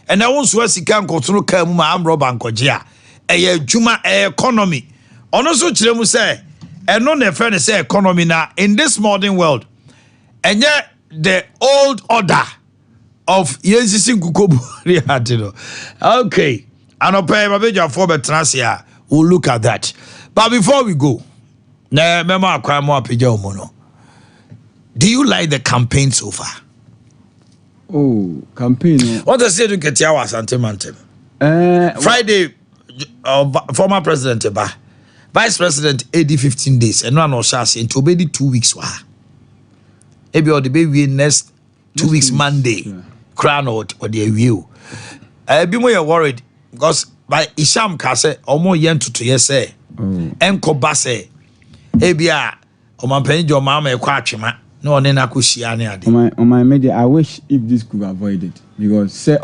and I want to see can control come my arm rubber and kojia. A juma economy. Also, Chilemu say, and non a friend say economy now in this modern world. And yet the old order of Yensi Kukobu. Okay. And I'll pay my major for Betrasia. We'll look at that. But before we go, do you like the campaign so far? Oh, campaign. What does it do get you as anti-mantem? Friday, former president, vice president, 15 days, and one was shall into obey 2 weeks. Maybe or the baby next 2 weeks, Monday, crown or the view. Be more worried because by Isham Kase, or more young to yes, say, Enko Basse, Abia, or my penny, your mamma, a quachima, no one in Akushiani. On my media, I wish if this could be avoided because say,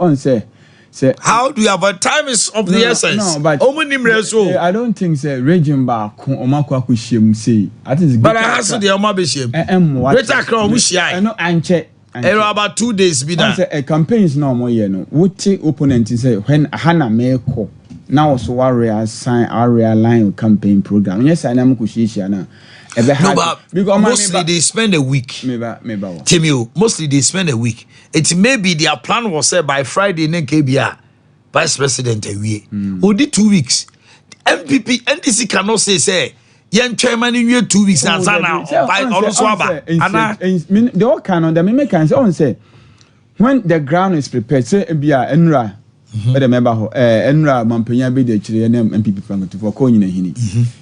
how do you have a time is of the essence? No, but I don't think say region bar Omako Kushim say. But I asked the Omabishim. Greater Crown Mushia. I know Anche. About 2 days be done. A campaign is no more, you know. What take opponent is say when Hannah may call now so warrior sign area line campaign program. Yes, I am Kushisha. No, but mostly they spend a week. Timmy, mostly they spend a week. It may be their plan was said by Friday in KBR, Vice President Ewie. Who did 2 weeks. NPP, NDC cannot say, young chairman in your 2 weeks. And the all canon, the mimic can say, when the ground is prepared, say, Abia, Enra. But remember, Enra Montpellier be the Chilean MPP from for coin in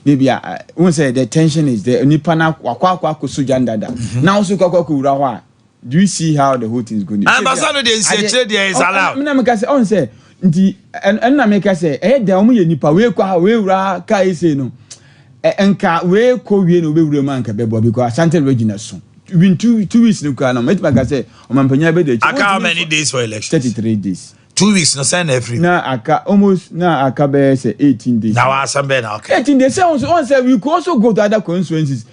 maybe I won't say the tension is there. Nipana Wakwa Sujandada. Now Sukaku Rawa. Do you see how the whole thing is going? Ambassador is allowed. Namaka on say, and Namaka say, eh, the only Nipa, we ra Kai no. And ka we ko we no be romanka bebo because Santa Regina soon. Within 2 weeks, no can make my say, Montpellier be the how many days for election? 33 days. 2 weeks, no send every. Now, almost now, I say 18 days. Now, some better. Okay. 18 days. Sounds on say we could also go to other constituencies.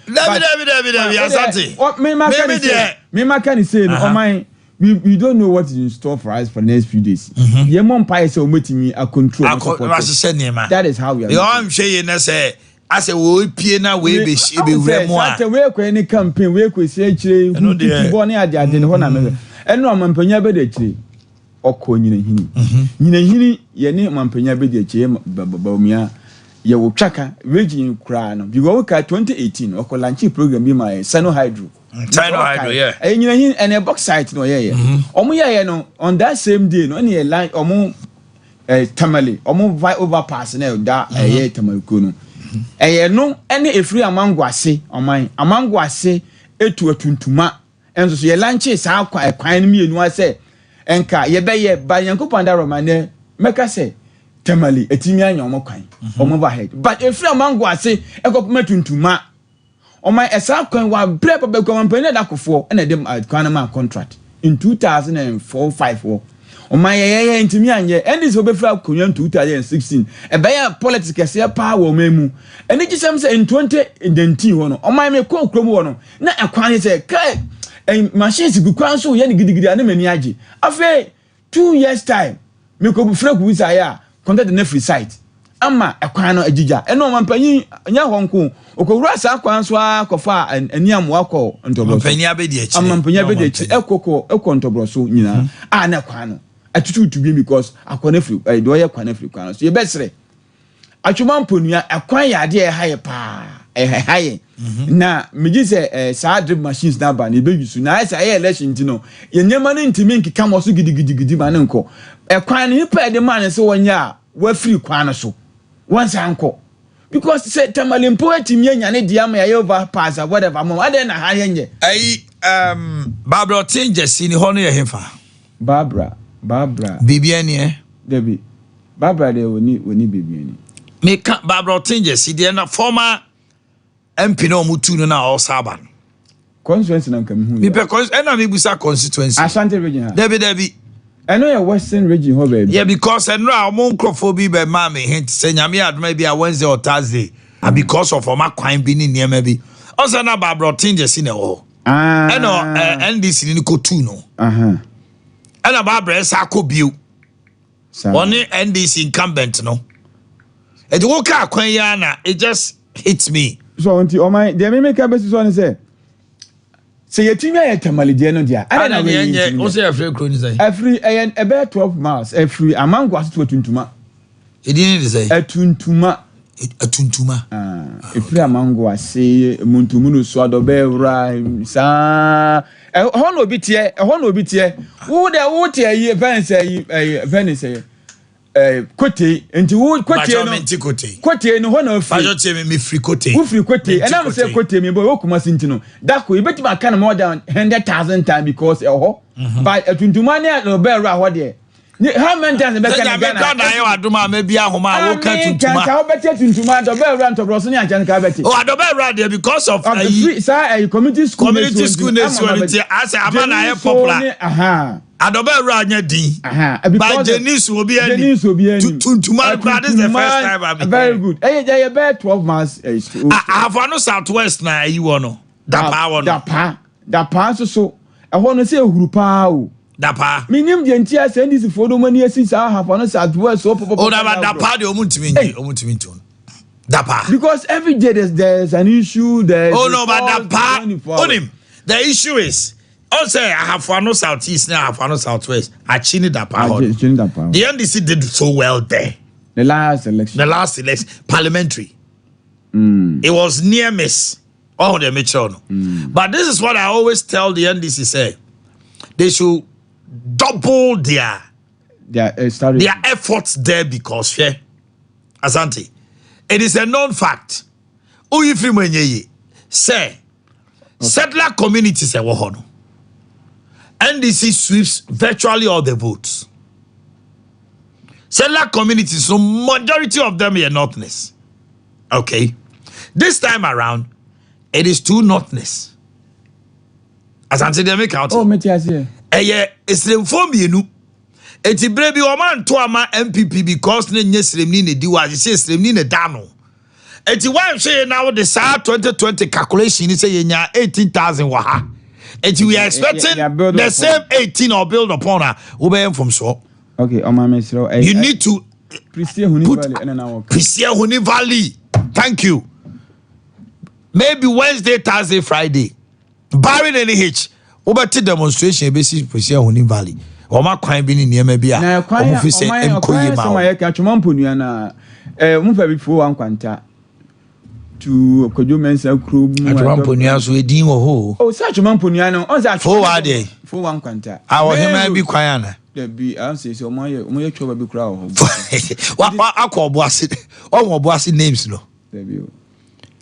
What me can say, oh my, we don't know what is in store for us for the next few days. Your mom pie so much me a control. That is how we are. I'm saying, I say, we piano, we be any campaign, we could say, Bonnie, I didn't want to. And no, I'm Penya Oko nyina hini mampanya be de che babamia ye wo twaka region kra no bi wo ka 2018 oko launch program bi my Sino Hydro yeah nyina hini and a box site no ye omo ye no on that same day no any line omo tamale omo vi overpass na da ye tamalko no no any efri amangwase oman amangwase etu atuntuma enso so ye launch sa kwan mi enu ase enka ye be ye ba yankopon da romane meka say temali etimi anya omo kwan omo ba head but efra mango ase ekopoma tuntuma oma esa kwan wa bre pa be company da kofo na dem kwan ma contract in 2004-5 oma ye ntimi anye eni so be fra konyan 2016 e be ya politics ye pa wo memu eni gisem say in 2019 wono oma me ko krom wono na ekwan say kai machines be kwan so ye ni gidigidi ane mani age afa 2 years time me ko freku wisa ya contact the free site ama ekwan no agija eno mampanyi nya honko okowura sa kwan so akofa aniam wako ntobro mampanyi abedi achi mampanyi abedi achi eko ntobro so nyina na kwan no atutu to be because akwana free do ye kwan free kwan so ye besre atwuma mponua ekwan ya de haye pa haye na meji se sa drip machines na ba na be yusu na esa ye election tino ye nyema no ntimi nkika mo so gidigidi ma ne nko ekwan ni pa de man se wonya wa free kwan so once anko because say tamalimpo atimi anya ne dia ma ye over pass or whatever mo ade na ha yenye Barbara Tinge sini hono ye hemfa Barbara bibiani Debbie Barbara de woni bibiani me ka Barbara Tinge si de na former MP no mutu no na all saban constituency na kam hu me pe na me busa constituency Ashanti region Debbie I know your western region ho baby yeah because and now mo nkrofo be ma me hint say nyame adoma bi a Wednesday or Thursday and because of my kwan bi ni niam bi also na Barbara Tinge si na ho NDC ni ko tu no and Barbara sa ko bio One NDC incumbent no. It woke up Kwanyana, it just hits me. So until my they may make a best one say. Say your team at Tamalidiano dia. I don't know. Also a free crony say. Every about 12 miles, every among was to Tuntuma. It didn't say a Tuntuma. A Tuntuma. If you among was say Muntumunu Swado Bera, sa a honor bit here, a honor bit here. Who there would ye Venice, Venice. Kote into wood kote no one of me free kote and I'm say kote me boy okuma sintino that ko ibeti ma kan more than 100,000 times because but tuntumania no be ra ho de how many times be kan Ghana na you aduma me bia homa wo ka tuntuma ka obeti tuntuma do be ra ntobroso ni ajan ka beti do be ra there because of a community school nation as amana here popular Adobe Ranya D. By Janice will be any Tuntuma. This is the first time I'm very good. Hey, about 12 months. I have one Southwest now. You want that pass so. I want to say Grupa. Dapa. Minim the entire send this for the money since I have on Southwest. Oh, Dapa, the Omuntiminton. Dapa. Because every day there's an issue. Oh, no, but Dapa. On him. The issue is. Also, I have one Southeast now, I have one Southwest. I chini that power. The NDC did so well there. The last election. Parliamentary. It was near miss. Oh, the Mitchell. But this is what I always tell the NDC say. They should double their efforts there because, Asante, it is a known fact. Say, settler communities are wohono. NDC sweeps virtually all the votes. Settler communities, so majority of them are northness. Okay. This time around, it is two northness. As I said, they make out. Oh, Metias, it's the inform you. It's a baby woman to ama NPP because yes, Remini Diwa, it says Remini Dano. It's why saying now the SAR 2020 calculation is saying 18,000 waha. And we are expecting the same 18 or build upon her. Obey from so. Okay, you need to Prisia Huni Valley. Thank you. Maybe Wednesday, Thursday, Friday. Barring any hitch. Over to demonstration, basically Prisia Huni Valley. Oma kwine bini ni emebia. Na kwine to Kojumensa crew. Atwamponia so edin wo ho. Oh, such Mamponia no. On that for what day? For one quanta. Our him be quiet. There be answer so my trouble be crowd. What Obuasi? Oh, Obuasi names no. There be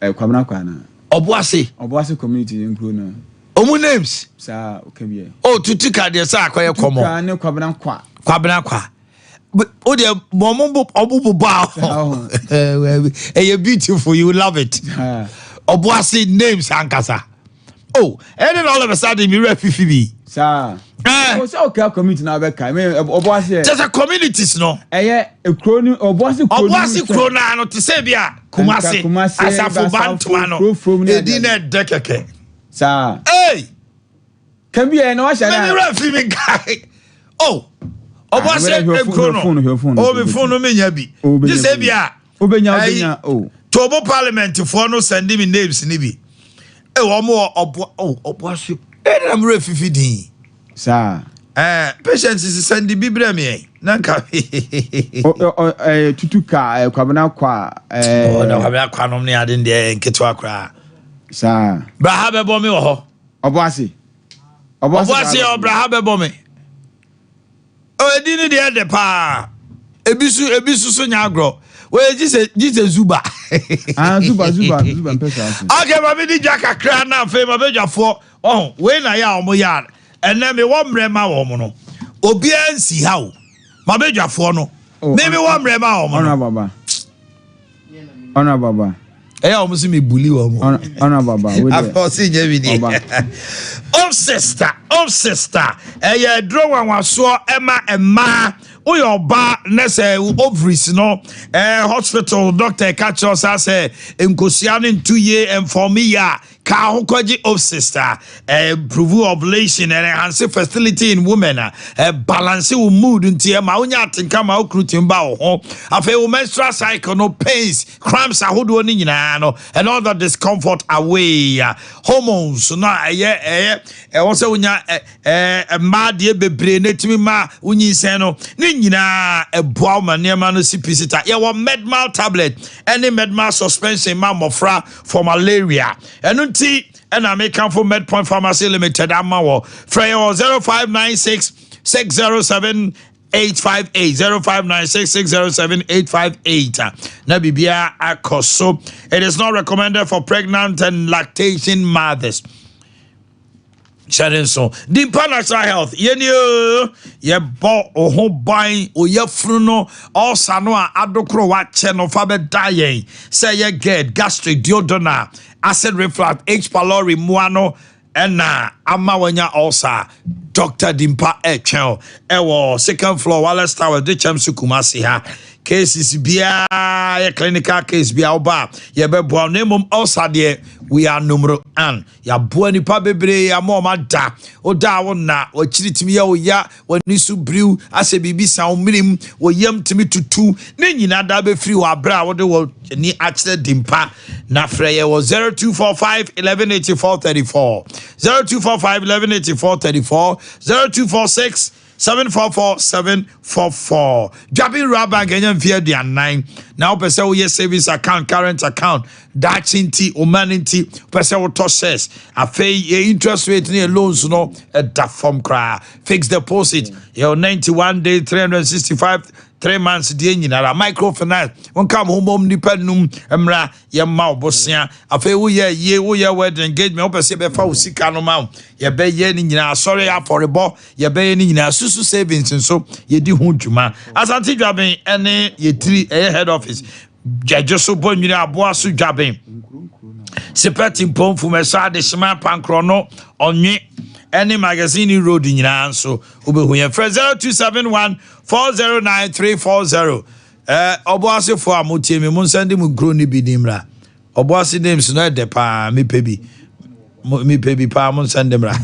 Kwabena Kwana. Obuasi community in Kruna. Omu names? Sir, okay. Oh, to Tika, dear Sir, Kwabena Kwa. But oh, dear, Mombo Bow. You're beautiful, you love it. Obuasi names Ankasa. Oh, and then all of a sudden, you refuge. Sir, what's okay community now? Obuasi. Just a communities, no? A crony Obuasi Crona, not to say, Kumasi, as a for Bantuano, from the dinner decade. Sir, hey, can be an ocean. Guy. Oh. Phone me yabi. This Abia. Oh. Tobo Parliament for no sending me names nibi. One more Obuasi. I'm refugee. Sir. Patience is sending Bibremi. Nanka. Tutuka, Kwabena Kwa. No, Habia Kwanom near in there and Ketwakra. Sir. Brahabe Bomi or Obuasi or Brahabe Bomi. Oh, I didn't hear the pa. Ebisu Sonyagro. Where Jesus Zuba. Zuba. Okay, my baby Jacka Cran now, favor Beja for. Oh, when I am Moyan. And then me one Rema Omono. Obian see how. My Beja for no. Maybe one Rema Omono. Honor Baba. I almost me bully Honor Baba. I've seen every day. Oh, sister. I draw one was so Emma and Ma. Oh, your bar, Nessa, ovaries, no, hospital, doctor, catch us as a Nkosian in 2 years and for me, ka hokoji of sister prove ovulation and enhance fertility in women balance wo mood nti ma wonya atenka ma okrutin ba wo ho afa wo menstrual cycle no pains cramps ahodo ni nyina no and all that discomfort away hormones no wo se wonya ma de bebre netimi ma wonyi sen no ni nyina eboa ma nema no sipicita ye wo medmal tablet any medmal suspension ma mofra for malaria enunti and I make for MedPoint Pharmacy Limited. I'm our Freyo 0596 607 858 0596 607 858. Nabibia Akoso. It is not recommended for pregnant and lactation mothers. Sharing so the natural health ye bo oho ban oyefruno all sanoa adokro wa che no fa be die say ye get gastric duodenal acid reflux H pylori muano ena amawanya ulcer Dr. Dimpa Echel ewo second floor Wallace Tower de Chamsu Kumasi ha cases bia ye clinical case bia oba ye be bo nemum ulcer de we are numero an ya bo nipa bebre ya mo ma da oda wona wa chiritimi ya oya wani su brew ase bibi san mirim wo yam timi tutu ne nyina da be free wa bra wo de wo ni actually Dimpa na freye wo 0245 1184 34 0245 1184 34 0246 744 744. Jabi Rabba Ganyan via the 9. Now, Pesa, we savings account, current account, Dachinti, Omanhene Pesa, tosses. A fee interest rate near loans, no, a da form cry. Fixed deposit, your 91 days, 365. 3 months dienyi na microfinance won come home dependum emra ye ma obosia afa wo ye wedding engagement opese be fa usika no ma ye be ye ni nyina sorry aforebo ye be ye ni nyina susu savings nso ye di ho dwuma asante dwaben ene ye tiri head office jajoso bonwini aboa so dwaben sepeti mpomfu mesa de shima pankrono onwe any magazine road in Yanso, Ubehuya, 0271 409 340. Oboasi for a mutimi, Monsandim Gruni Bidimra. Oboasi names no de pa, me baby pa Monsandemra.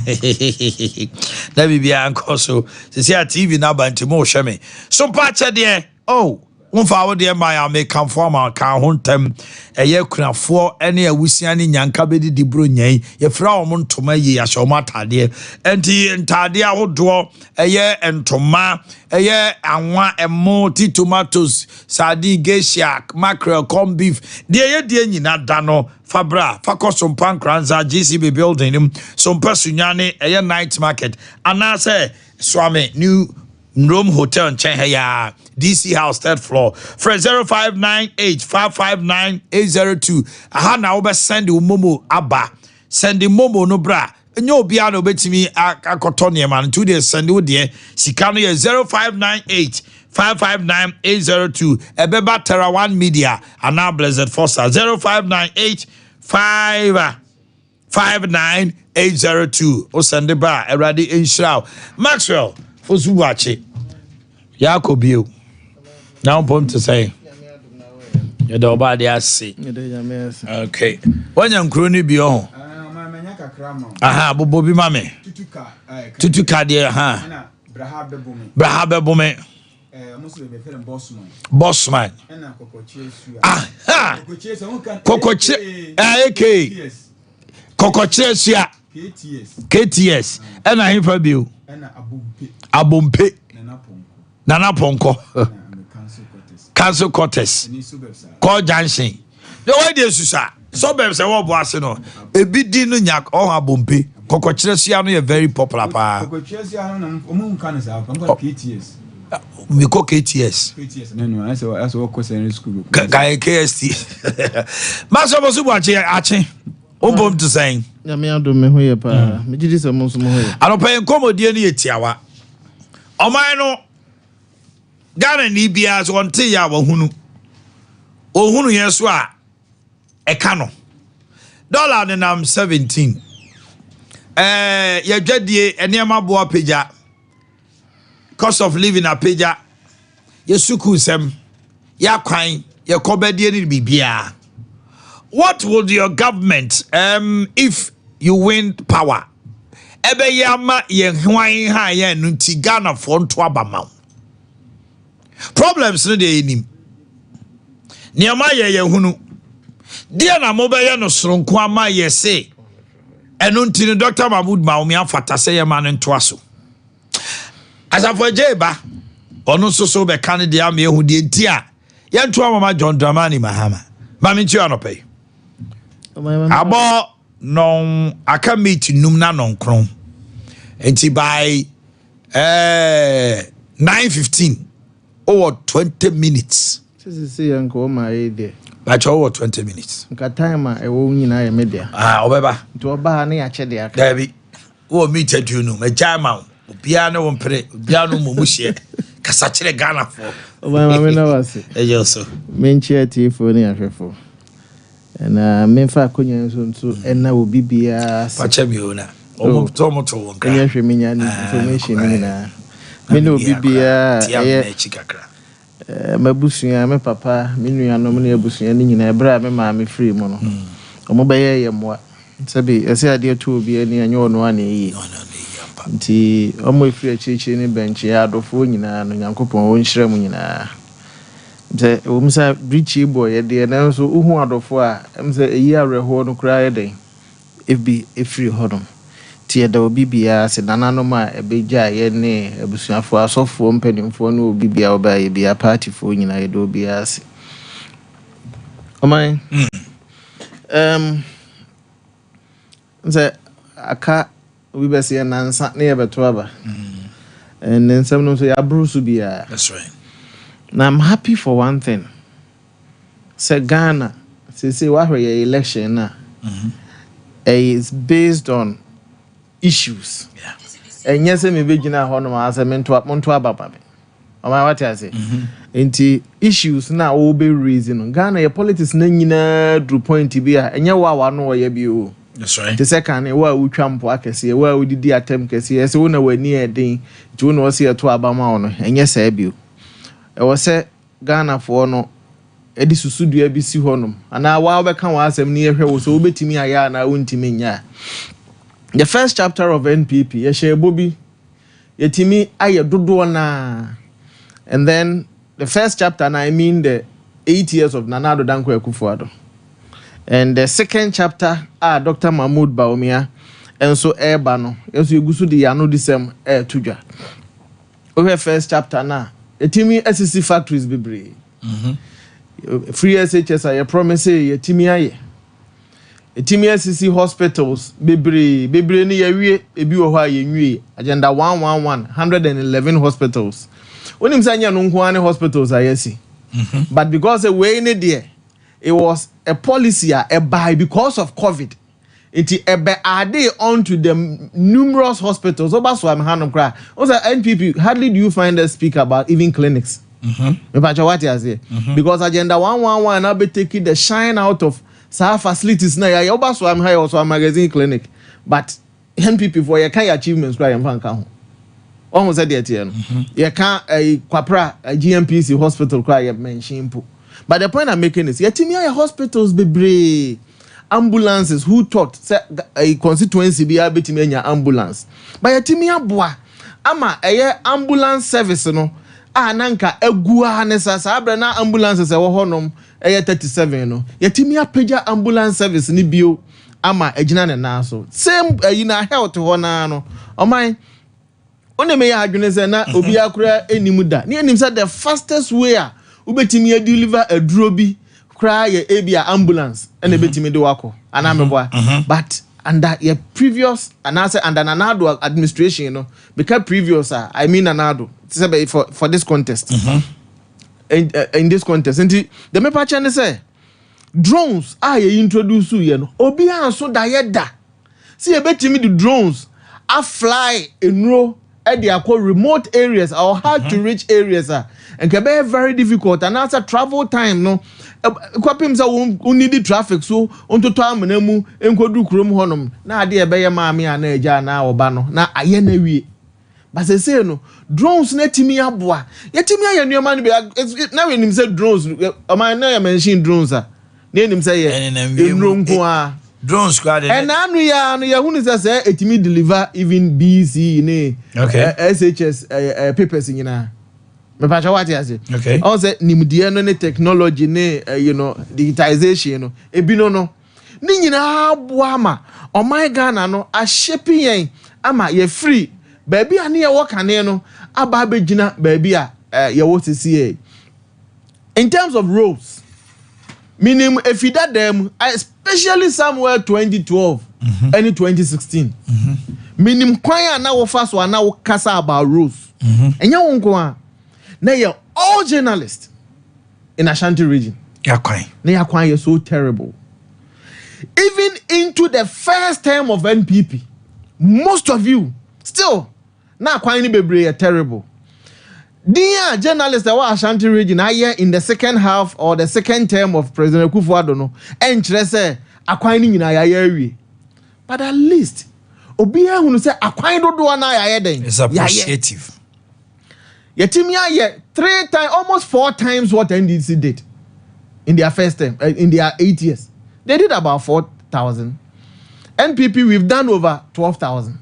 Never be uncle so. See a TV now by Timo Shame. So patcha dear, oh. One for dear my make come for my car huntem a year kuna for any a wisiani yankabedi di brunye ye fra mon to my ye ashomata dear enti entadia ho do a year and toma a year and one and more tomatoes sardine geisha mackerel corned beef dear nyina dano fabra fakos some pankranza GCB building him some personane a year night market and I say swami new Rome Hotel in Chenhaya, DC House, 3rd floor. For 0598 559 802. Aha na oba send Momo Abba. Send Momo no bra. Nyo bia no betimi akotone man 2 days send wo de. Sika no 0598 559 802. Ebeba Terra 1 Media and now Blessed Foster 0598 559 802. O send ba Eradi Inshrao. Maxwell Ozuwache Yakobio. Now point to say you don't buy the see. Okay. When you crony be on. Aha, Bobi Mame. Tutuka dear, ha. Brahabe Bome. Bossman. Aha. Cocoche. Cocoche. KTS. And I for you. Abompe. Nana Ponko. Council Cortes. Call Jansen. The way they say, suburbs are what was no. A bit dino yak or Abompe. Cocochesiano is very popular. KTS. We call KTS. No, that's what question in school. KST. Master was watching Ache. Obom to saying. Yamiado me hoye pa. Me jidi se monso mo hoye. I don't pay comedy ni etiawa. Omaino Ghana ni bia so onte ya wahunu. Ohunu yeso a eka no. Dollar ne nam 17. Ye dwadie enema bo apagya. Cost of living apagya. Ye suku sem. Ya kwan ye kobadie ni bibia. what would your government if you win power? Ebe yama ye hwan ha ye no ti Ghana for nto abama. Problems no dey enim. Niama ye hunu. Dia na mo be ye no soronko ama ye say. Eno nti no Dr. Mahmood Maomi afata say ye man nto aso. Asafo jeba ono so be kan dia am ye hu die nti a ye nto amama John Dramani Mahama. Mami nti anopay. Abo non aka meet num na non kron. Enti by 9:15 over 20 minutes. See uncle my idea. But over 20 minutes. Nka time e wo nyina ye media. Obeba. Nti oba na ya chede aka. Dabi. Wo meet you no, me jama. Obia na wo mpre, obia no mo muhie. Kasa kire Ghana for. Oba me na wase. Ejoso. Menchia tifo ni ahwefo. Na memfa akonya nso na obi bia pacha mi ona omo to wonka enya hwe menya information ni na me no obi bia e chikakra mabusua me papa me nuanom na abusua ni nyina ebra me ma me free mu no omo baye ye moa sabi ese ade to obi ani anyo no ana yi nti omo efiri achichi ni bench ya adofo nyina no Nyankopon won hyira mu nyina the umsa brichi boy de na so uhu adofo a emse eyi areho no kra ye den efiri hodom tie da obi bia se nananom a ebeja ye ne abusuafo asofo mpanimfo no obi bia oba ye bia party fo nyina ye do bia ase omai nse aka obi bese ye nansa ne ye beto aba and then some no so ya brusu bia. That's right. Now I'm happy for one thing. Say Ghana, say what your election now is based on issues. Yeah. And yes, me be gina hono ma say mento ababa. Am I what I say? Inti issues now will be reason. Ghana your politics na nyina do point bi a enye wa no ye bi o. That's right. The second wa wu twampo akese wa wu didi atem kese yes wo na wani eden ti wo na wo se to abama ono enye sa bi o. E was say Ghana for no edi susudua bi si honom ana wa obeka wa asem ni yehwe wo so obetimi aya na wontimi nya. The first chapter of NPP ye she bobi yetimi aye dodo na, and then the first chapter and I mean the 8 years of Nana Addo Dankwa Akufo-Addo, and the second chapter Dr. Mahmood Bawumia and so eba no yeso egusu de ya no disem tudwa. Over first chapter na etimi SCC factories bebre. Free SHS I promise etimi aye. Etimi SCC hospitals bebre ni yawie ebi wo ha yenwie agenda 111 hospitals. Onim sanya no nko ane hospitals ayesi. But because the way in there it was a policy a buy because of COVID. It ade onto the numerous hospitals. So I'm handom cry. Also NPP, hardly do you find us speak about even clinics. What you say? Because agenda 111 now be taking the shine out of some facilities now. Yeah, also I'm high also a magazine clinic. But NPP for your kind achievements cry and fan. Almost said that here. You can't a Kwapra a GMPC hospital cry mention. But the point I'm making is yetimi hospitals be brave. Ambulances who thought say a constituency be able to make ambulance. But yetimi aboa ama ambulance service no nanka egua hanesa sabra na ambulances e wo honom 37 no yetimi apagya ambulance service ni bio ama agina ne na so same na health ho na no oman oneme ya adwene se na obi akura enimu da ne enim say the fastest way a ubetimi deliver a drobi cry a ambulance and a betimi do wako anameboa but under your previous and answer under Nanado administration, you know, because previous I mean Nanado for this contest in this contest and the me patch say drones introduce you know obi so da see a betimi the drones are fly in row at the remote areas or hard to reach areas and can be very difficult and answer travel time no kwapim sa need traffic so onto time na mu enkodu krom honom na ade ebe ye maame ana eja na oba no na aye na wie but say no drones na timi aboa yetimi aye nuoma no be na we nim say drones o man na mention drones nim say ye drone squad and anu ya hunu say etimi deliver even BC ne SHS papers nyina me pa cha what you say okay on say nimdie no ne technology ne digitalization no ebi no ni nyina aboa ma oman Ghana no a shaping yen ama ye free baby ane ye wokane no aba begina baby a ye wotisi in terms of roads minimum if you that them especially somewhere 2012 and 2016 minimum kwan na wo fa so na wo kasa about roads enya wonko a na ye all journalists in Ashanti region yakwan na yakwan ye so terrible even into the first term of NPP most of you still na kwan ni bebre ye terrible. Dear journalists that were Ashanti region are in the second half or the second term of President Akufo-Addo no enkyere say akwan ni nyina ya but at least obiya hunu say akwan dodo na ya den it's appreciative yetimi aye 3 times almost 4 times what NDC did in their first term in their 8 years they did about 4,000 NPP we've done over 12,000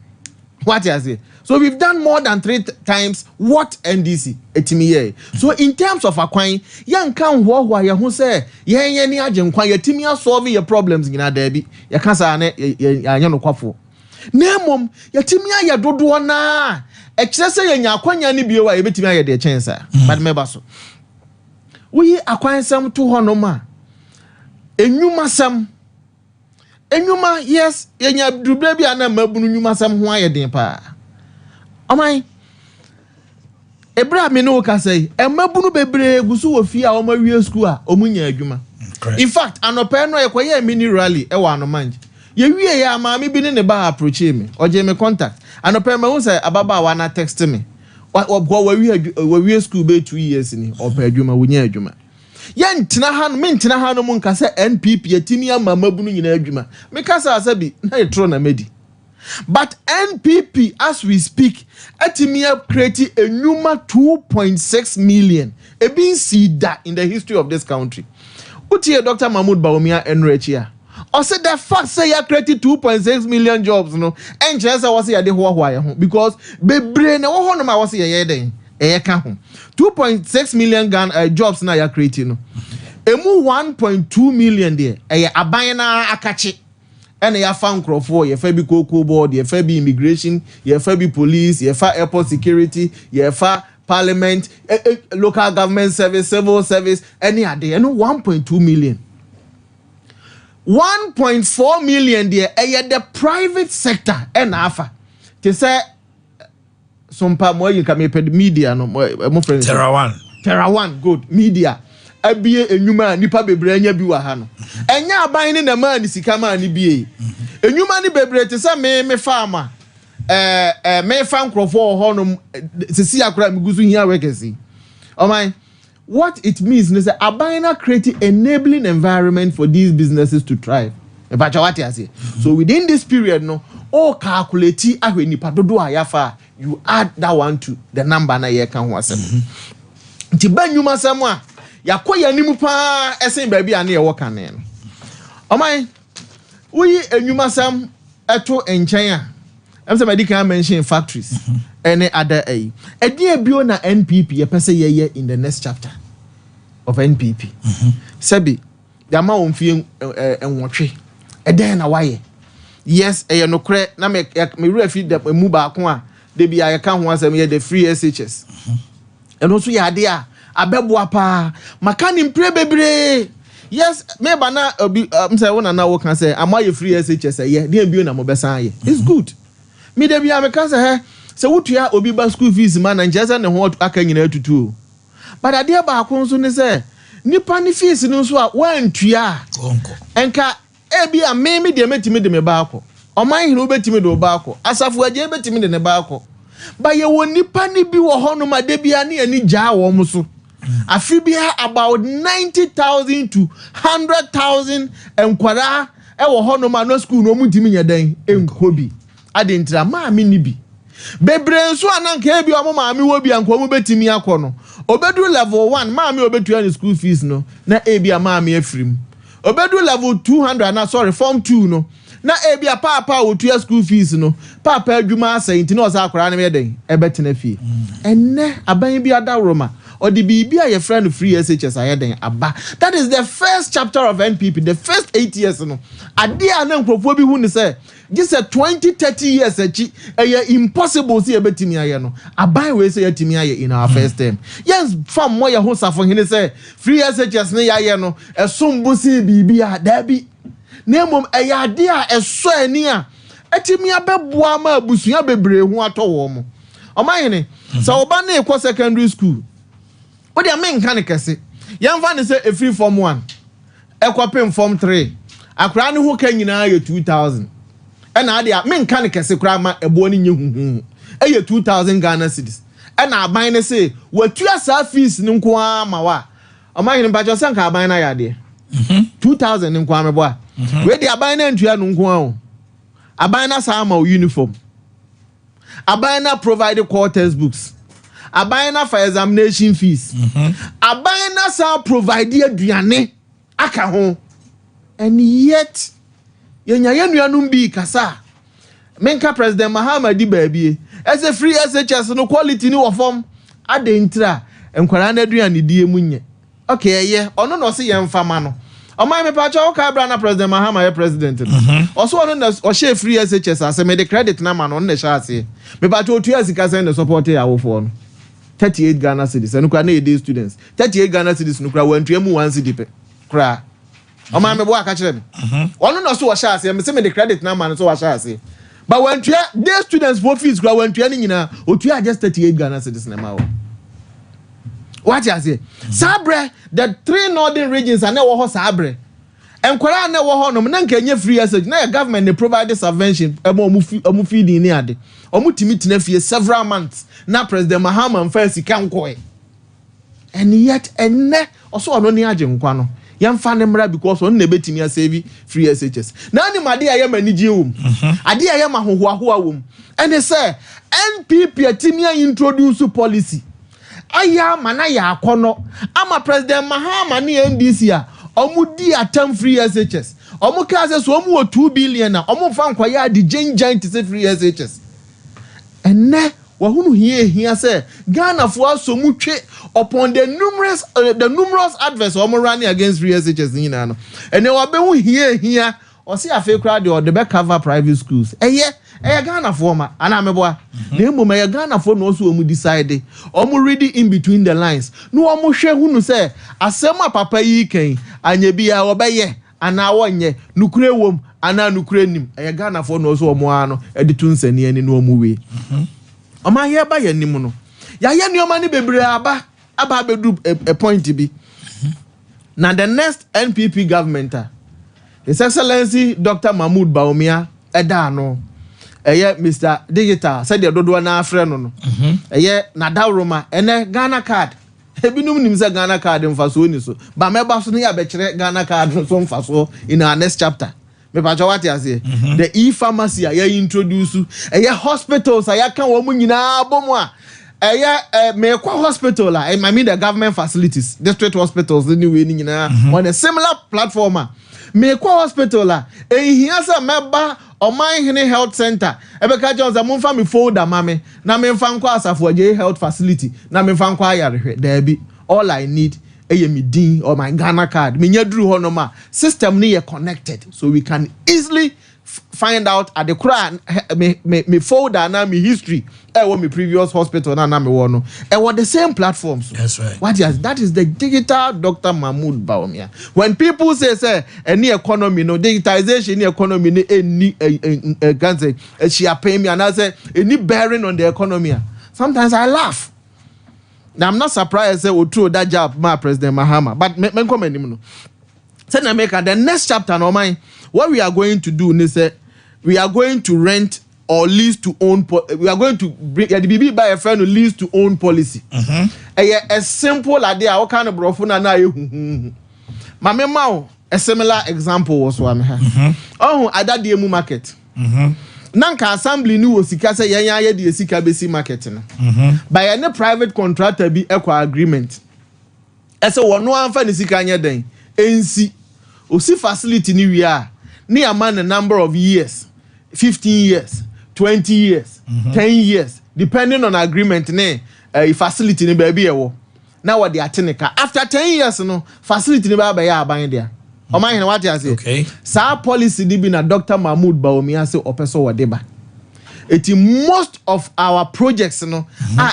what you say. So we've done more than 3 times what NDC etimi. So in terms of akwan, yan kan ho ya hu say yen ni agenkwan yetimi solve your problems ngina dabi. Ya kan sa na anya no kwafo. Na mom yetimi aye dodo na e kire say yenya akwanya ni biyo wa yebetimi aye de chance. But me baso. We akwan sam to ho no ma. Enwuma sam. Enwuma yes yenya dubre bia na mabunu nwuma sam ho aye den pa. Amai Ebra me no ka say emabunu bebre gusu wo fi a o ma wie school a o munya adwuma. In fact anope no ye koye mini rally e wa anomanj ye wie ya ma me bi ne ba approach me oje me contact anope me hu say ababa wa na text me wa wie school be 2 years ni o pa adwuma wo nya adwuma ye ntina ha no me ntina ha no mu nka say NPP yetimi ama mabunu nyina adwuma me ka say asabi na ye tro na medi. But NPP, as we speak, Atimia created a numa 2.6 million. A being see that in the history of this country. Uti Dr. Mahmoud Bawumia Enrichia. Or said that fact say you created 2.6 million jobs, no. And just I was here because be brain no one was here then. 2.6 million jobs now you creating. Emu 1.2 million there. Abayana akachi. And you found Crawford, you fabi cocoa board, you fabi immigration, you fabi police, you fa airport security, you fa parliament, local government service, civil service, any other. You know 1.2 million. 1.4 million there. The private sector and afa. To say Sompa more you can make media no more friends. Terra one good media. Abie enwuma nipa bebre anya bi wa ha no enya aban ni na ma ni sika ma ni bie enwuma ni bebre te sa me farmer me farm crofo ho no sisi akura me guzu hia workers oman what it means is that aban na create enabling environment for these businesses to thrive what you say. So within this period no all calculate ahwe nipa dodo ayafa you add that one to the number na ye kan ho asem nti banwuma sam a yakoya nimu pa esen baabi ane ye woka ne no oman uyi enwuma sam eto enchen a am say medical mention factories any other edi bio na NPP ye pese ye in the next chapter of NPP sabi yama onfie enwotwe eden na waye yes no kre na me refi de mu ba ko a de bia ye ka ho asem ye the free SHS eno so ya de a abeboa pa makani mpre bebre yes me ba na say wona na wo kan say amaye free SHS ye de bio na mo besan ye it's good me de bia me kan say say wutua obi ba school fees man na njeza ne ho aka nyina atutu but ade ba ko nso ne say nipa ni fees no so a wantua enka ebi a me de metimi de me ba akọ oman hinu betimi de ba akọ asafo aje betimi de ne ba akọ ba ye won nipa ni bi wo hono ma de bia ne ani ja wo mo so afibia about 90,000 to 100,000 enkwara e wo hono ma no school no mutimi nyadan enkobi ade ntra ma me ni bi bebre nso ananka ebi o ma me wo bi anko mo betimi akọ no obedu level 1 ma me obetua ni school fees no na ebi ma me afrim obedu level 200 na sorry form 2 no na ebia papa wo tua school fees no papa adwuma asɛnti na ɔsa akora na me den ebetena fie enne aban bi adawroma or the BB a your friend free SHS ayeden aba. That is the first chapter of NPP, the first 8 years no. Ade anan krofo bi hu ne say just a 20-30 years achi impossible see ebetimi aye no. Aban we say yetimi aye in our first term. Yes, fam mo ye ho safo hene say free SHS ne yaye no esombo see BB a da bi. Na mom ade a eso ani a etimi abeboa ma abusua bebre hu atɔwo mo. Omanhene so oba na ekɔ secondary school. What do you mean can kese? Young fan say a free form 1. Equipin form 3. Akra ne ho kan nyina ye 2000. And ade mean can kese kra ma ebo ni nyehuhu. E 2000 Ghana cedis. And aban ne say watua sa fees ni nko ama wa. Omanhene ba josan ka aban na ya de. 2000 nko amebo a. We de aban na ntua no nko a o. Aban na sa ama uniform. Aban na provide core textbooks. Abayna for examination fees. Abayna sa provide aduane aka ho. And yet yenya yenuanum bi kasa. Menka President Mahama di baabie. As a free SHS no quality ni wo form adentra enkwara na aduane die munye. Okay ye ono no se yemfa ma no. Omai me pa cha o ka bra na President Mahama ye president. Also ono na o share free SHS as me the credit na ma no na sha ase. Me pa cha o tua sika sen the support ya wo for no. 38 Ghana cedis. And ukra na day students. 38 Ghana cedis nukra wentwe mu 1 cedi pe. Kra. Oma me bo aka kire me. Ono no so wo sha ase, me se me the credit na man so wo sha ase. But wentwe day students for fees kra wentwe ni nyina, otua just 38 Ghana cedis na ma wo. What you say? Sabre, the 3 northern regions are na wo ho sabre. Enkwara na wo ho no na nka nye free SH. Na your government they provide subvention omu feeding ni ade. Omu timi tena fie several months. Na President Mahama first can go. And yet enne also ono ni age nkwa no. Yamfa ne mra because on na betimi asave free SHS. Na ni made aye manigi wom. Ade aye mahohoahoa wom. And they say NPP atimi introduce policy. Aya mana ya akono. Ama President Mahama ni NDC a omu di atam free SHS. Omu ka say so omu 2 billion na omu fa nkwa ya di giant to say free SHS. Enne wahunu here say Ghana for so much upon the numerous adverts omu running against free SHS nyina no. Enne wabehu here o see afi crowd or the back cover private schools. Ghana for ma ana meboa. Na emu me Ghana for no so omu decide. Omu reading in between the lines. No omu hwe hunu say asema papa yi kan anya bia obeye ana wonye nukure wom ana nukure nim. Ghana for no so omu ano editu nsani ani no omu we. Oma ye ba ye nim no. Ya ye nioma ni bebre aba bedu a point bi. Na the next NPP government His Excellency Dr. Mahmoud Bawumia eda no. Mr. Digital said the dodo na afre no no. Nadawroma ene Ghana card. Ebinum nim say Ghana card mfaso ni so. Ba meba so ne ya be kire Ghana card so mfaso in our next chapter. Me pa what you say. The e-pharmacy aye introduce hospitals aye kan wo mu nyina abomu a me kwa hospital I mean the government facilities, district hospitals anyway ni nyina on a similar platform. Me kwa hospital here say meba Omanhene Health Center. Ebeka Jones amumfa me folder mame na me mfa nkwa asafo je health facility na me mfa nkwa ayarehwe there be all I need me din or my Ghana card me nyaduru ho no ma system ni connected so we can easily find out at the cry me folder na me history me previous hospital na me wono the same platforms. That's right. That is the digital Dr. Mahmoud Bawumia. When people say any economy no digitalization any economy any can say she pay me and I say any bearing on the economy, sometimes I laugh. Now I'm not surprised say we throw that job my President Mahama, but me come no. Say na make the next chapter no mind what we are going to do is we are going to rent or lease to own we are going to bring the BB by a friend who lease to own policy. A simple idea what kind of brofuna na mame mao a similar example was one oh ada the emu market nanka assembly ni wo sika say yan the sika besi market no by any private contractor be equal agreement ese wono anfa ni sika anya den ensi osi facility ni wi a ne amount a number of years 15 years 20 years 10 years depending on agreement ne facility ni baby ewo na what the atenika after 10 years no facility ni ba ya aban dia Omanhene what you say okay sa policy ni bi na Dr. Mahmoud Bawumia say opeso wodeba eti most of our projects no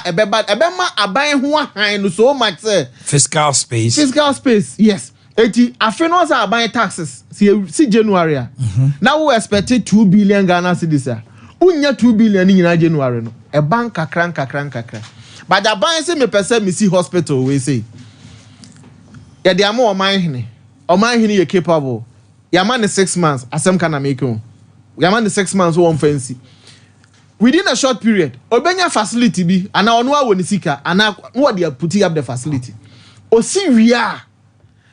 ebema aban ho ahan no so much say fiscal space yes eti afi no say aban taxes si January now we expect 2 billion Ghana cedis unya 2 billion nyina January no e bank kakran but the aban say me person me see hospital we say ya de am Omanhene ye capable ya man 6 months asem kana make ya man 6 months one fancy within a short period obenya facility bi ana ono awo ni sika ana no dey put up the facility o si wia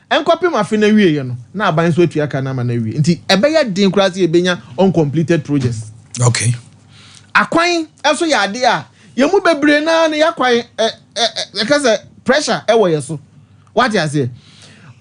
enkopi mafe na wie ye no na aban so atua kana ma na wie nti ebeya din kurase ebenya uncompleted projects okay akwan eso ya ade a ye mu bebre na na yakwan because pressure e wo ye so what you say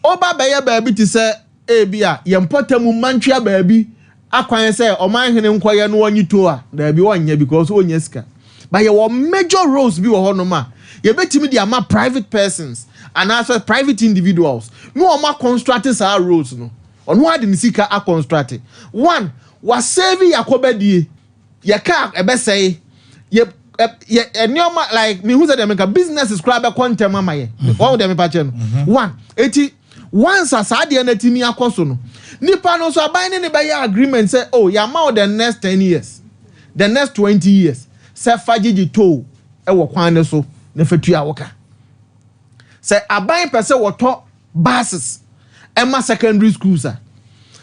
oba beye baabi ti se ebia ye mpotamu mantwa baabi akwan say Omanhene nkoye no onyi to a da bi wonya because onya sika but ye wo major roles bi wo hono ma ye betimi dia ma private persons and also private individuals no o ma construct sa roles no ono ade ni sika a construct one was save yakobadie ye ka ebe say ye enioma like me who said them business is crab contem amaye one dem pa che no one eti once asade na timi akoso no nipa no so aban ne be ya agreement say oh ya ma the next 10 years the next 20 years say fagigi to e wo kwan ne so na fatua woka say aban pese wo to buses e ma secondary schools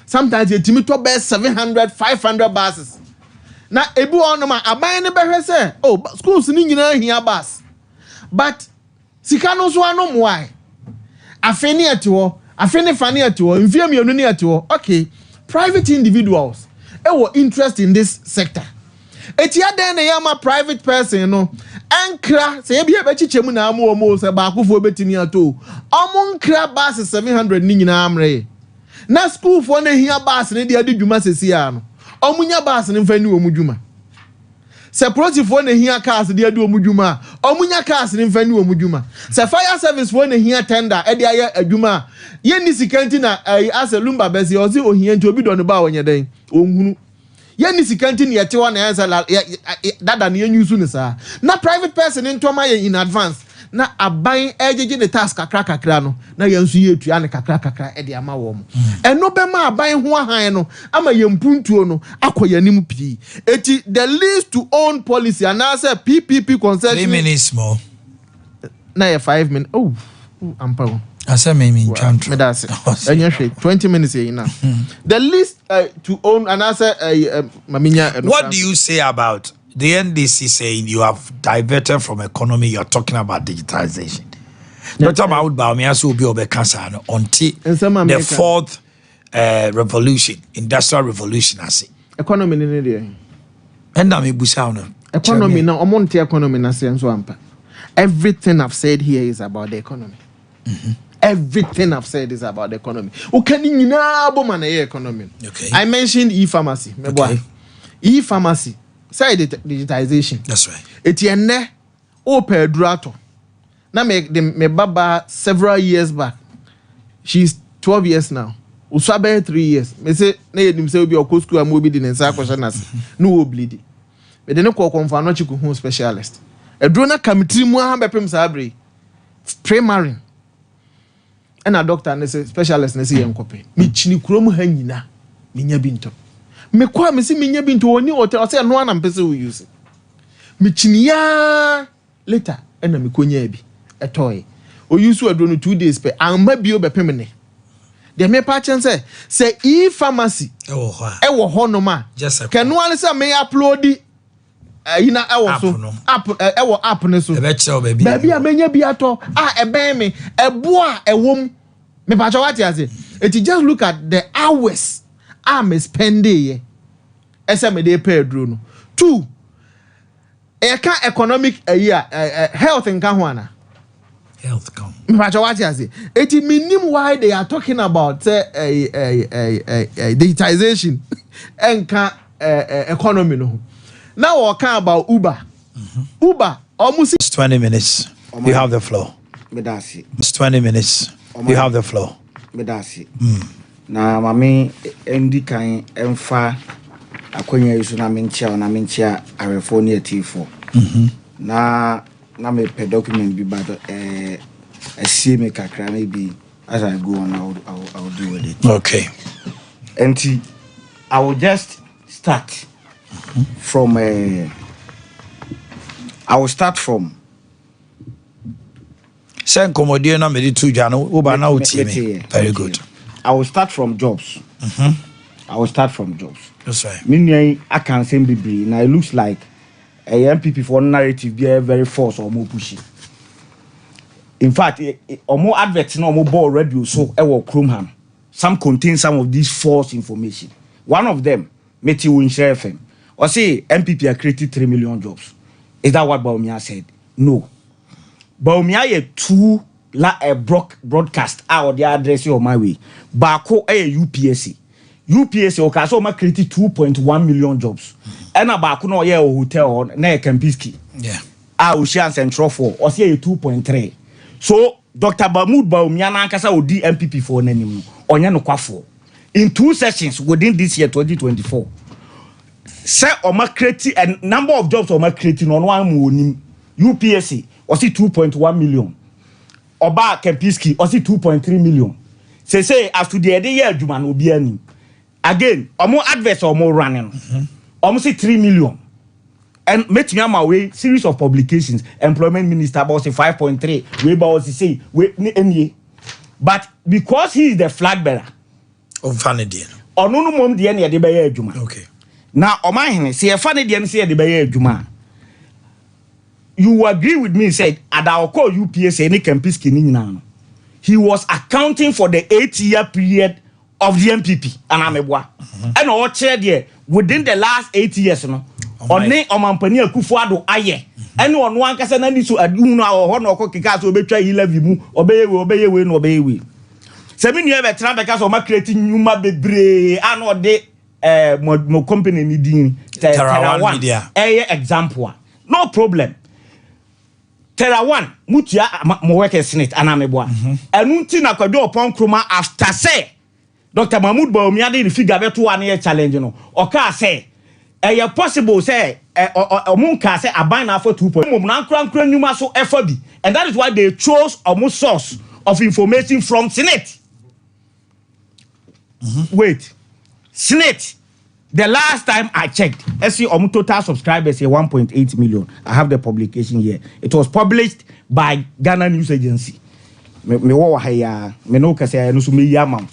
sometimes you timi to be 700 500 buses na ebi ono ma aban ne be hwe say oh schools ni nyina hia bus but sika no so anom why afeni atiwo afeni fani atiwo mfie mienu ni atiwo okay private individuals ewo interest in this sector eti aden na yama private person no ankra se ebi ebechichemu na amu omo se ba akofo betimi ato omo nkra bus 700 ni nyina amre na school for na hia bus ne de adwuma sesia no omunya bus ne mfani omudwuma se proti for na hia cars de ade omudwuma omunya cars ne mfani omudwuma se fire service for na hia tender e de aye adwuma ye ni sikanti na as a lumba besi ozi ohia nti obi do no ba wonye den onhunu ye ni sikanti na yete wa na yansa dada na yenyusu ne sa na private person ntoma ye in advance na aban ejeje the task kakra no na yansu ye tua ne kakra e de ama wo mo eno be ma aban ho ahan no ama ye mpuntuo no akoyanim pii eti the least to own policy and say PPP concession 3 minutes more na ye 5 minutes oh ampa asa me chantro me that's it 20 minutes here now the least to own and say maminya what do you say about the NDC saying you have diverted from economy, you're talking about digitalization? Dr. Mahmoud Bawumia so be obekasa until the fourth revolution, industrial revolution, I say. Economy in there. And I'm a busa. Economy now, omonte economy na say so ampa. Everything I've said here is about the economy. Everything I've said is about the economy. Ukani nyina bo man economy. Okay. I mentioned e-pharmacy. Okay. E-pharmacy. Say digitalization. That's right. Etienne o pedurato. Na me baba several years back. She's 12 years now. Uswabe 3 years. Me say na yedim say obi okọ school am obi di nsa question as no wo bleed. Me de ne ko confirm no chiku hu specialist. Eduro na kamitri mu ha bepem sabre. Primary. And a doctor and say specialist na say yenkope. Me chini kurom ha nyina. Me nya bi nto. Me kwa me si me nya bi nto oni hotel say no na mpese we use. Me chiniya later na me konya bi etoy. O use we do no 2 days pe amba bi o bepem ne. De me pa chen say e-pharmacy e wo ho no ma. Kenu an say me upload yina e wo so app e wo app ne so. E be che o baby. Baby a menya bi ato e ben me ebo a e wom me pa cho what you say. It just look at the hours I'm spending here. Ese me dey pay dro no. 2 e ka economic health nka ho ana. Health come. What you say? It meaning why they are talking about digitization and economy. No. Now we're talking about Uber. Uber almost. It's 20 minutes. You have the floor. It's 20 minutes. You have the floor. Na mami endi kan emfa akonya yiso na menchia arefoni atifo. Na me pe document bi but see me kakra maybe as I go on I'll do with it. Okay. And I will just start from I will start from Send commodity na me two jano Uber na utimi. Very good. I will start from jobs. I will start from jobs. That's right. Meaning I can say be now it looks like a MPP for narrative be very force or more pushy. In fact, or more adverts no more ball radio so ever Chromeham. Some contain some of these false information. One of them, Meti Winshare FM. Or say MPP have created 3 million jobs. Is that what Baumia said? No. Baumia had two broadcast out the address of my way. Bako UPSC. UPSC okay so ma created 2.1 million jobs. And Bako no yeah hotel na Kempiski. Yeah. Ocean Central for or say 2.3. So Dr. Mahmoud Baumia na kasa odi MPP for nanim onya no kwafo. In 2 sessions within this year 2024. Say Oma create a number of jobs Oma creating on one UPSC or see 2.1 million. Oba Kempiski or see 2.3 million. Say as to the year Juman will be any. Again, or more adverts or more running. Almost 3 million. And make me my way series of publications. Employment Minister about 5.3. We about say we but because he is the flag bearer of Fanny or no mom the end of the Juma. Okay. Now Omanhene say Fanny the end the Juma. You agree with me, said, I'll call UPS any Kempiski now. He was accounting for the 8-year period of the MPP and Amebwa. And all chair there within the last 8 years, no. Only Omampania Kufuado aye. And one can say, so I do now or no cookies will betray 11 obey we. 7 years at Trabacas or creating Numa Bebre and or de mo company needing Terra Media. Example. No problem. Terra one, Mutia Moeke Senate and Ameboa. And Muntina could do upon Kruma after say Dr. Mahmoud Baumia did figure 2 1 year challenge, you know. Or can say, a possible say, or Munka say, a bind for 2 points. So FOB. And that is why they chose almost source of information from Senate. Wait, Senate. The last time I checked, SC total subscribers here 1.8 million. I have the publication here. It was published by Ghana News Agency. Me wo haya me no kase no so me yamam.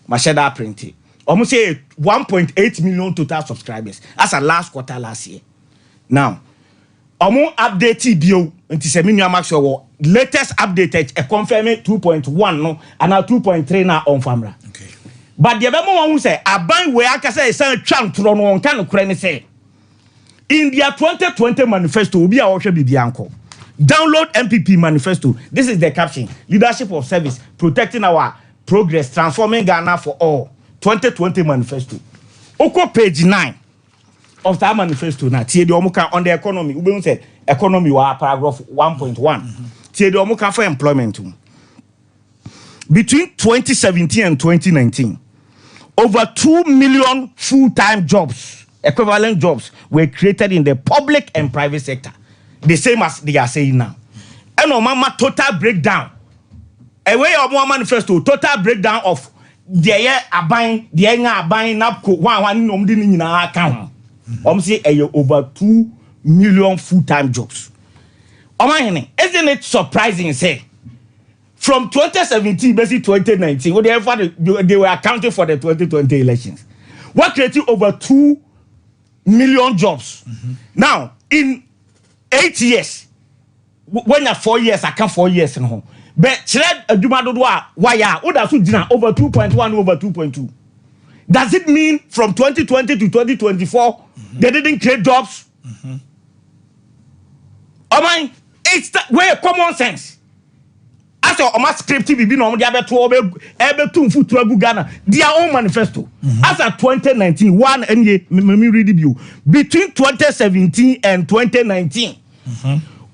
Ma sheda print. Almost say 1.8 million total subscribers. As a last quarter last year. Now, update bio until se me max your latest update e confirm 2.1 no and now 2.3 now on famra. Okay. But the other one who say, I buy where I can say, Tron on can of say. In their 2020 manifesto, will be our Bianco. Download MPP manifesto. This is the caption: Leadership of Service, protecting our progress, transforming Ghana for all. 2020 manifesto. Oko page 9 of that manifesto. Now, the Omuka on the economy. We say economy wa paragraph 1.1. The Omuka for employment. Between 2017 and 2019. Over 2 million full-time jobs, equivalent jobs, were created in the public and private sector. The same as they are saying now. And mama total breakdown. A way of one manifesto, total breakdown of the year buying napco one in our account. Say over 2 million full-time jobs. Omanhene, isn't it surprising, say? From 2017, basically 2019, they were accounting for the 2020 elections. What created over 2 million jobs. Now, in 8 years, when you're 4 years, I count 4 years. No. But why over 2.1, over 2.2. Does it mean from 2020 to 2024, they didn't create jobs? It's way common sense. As your script bibi no de abeto ebetu mfutu agu Ghana their own manifesto. As at 2019 one enye me read you between 2017 and 2019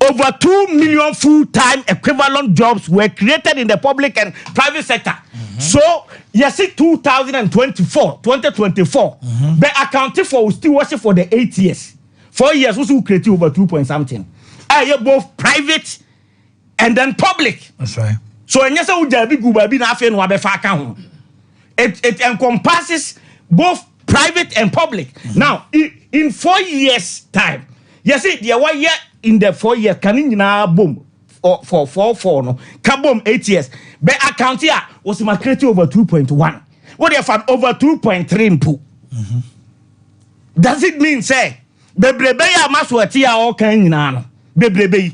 over 2 million full-time equivalent jobs were created in the public and private sector. So yes, 2024 they accounted for still worship for the 8 years. 4 years also created over 2 point something. Both private and then public. That's right. So and yes, it encompasses both private and public. Now, in 4 years' time, yes, the 1 year in the 4 years, can in boom for 4 no, can boom 8 years. But account here was created over 2.1. What they found over 2.3 in poo. Does it mean say bebrebe ya maswati ya all kind no bebrebe?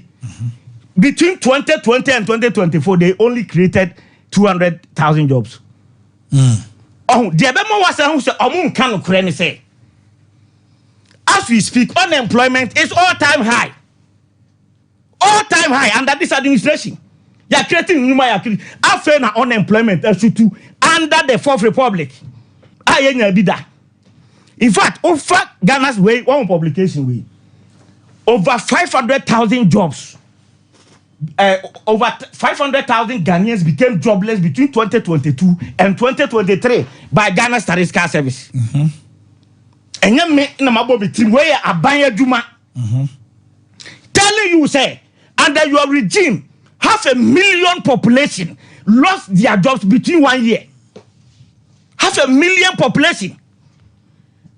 Between 2020 and 2024, they only created 200,000 jobs. Oh, the Abema was a can say. As we speak, unemployment is all-time high. All-time high under this administration. They are creating new after unemployment under the Fourth Republic. In fact, over Ghana's way, one publication way, over 500,000 jobs. Over 500,000 Ghanaians became jobless between 2022 and 2023 by Ghana Statistical Service. And you make na mabobi team where abanya juma. Telling you say under your regime 500,000 population lost their jobs between 1 year. 500,000 population.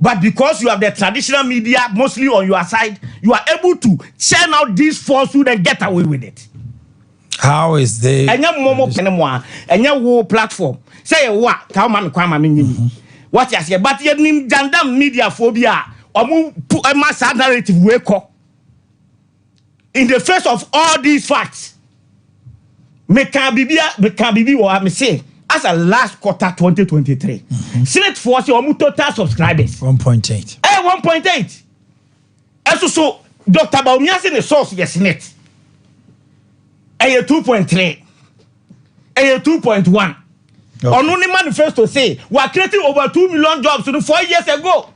But because you have the traditional media mostly on your side, you are able to churn out these falsehood and get away with it. How is they? And your momo penemwa, and your war platform. Say what? Come what you say? But you need jandam media phobia or move a mass narrative wake up. In the face of all these facts, me can be what I'm saying. As a last quarter 2023, Senate force your total subscribers 1.8. 1.8. And so Dr. Baumias in the source of the Senate. 2.3. 2.1. On only manifesto say we are creating over 2 million jobs 4 years ago.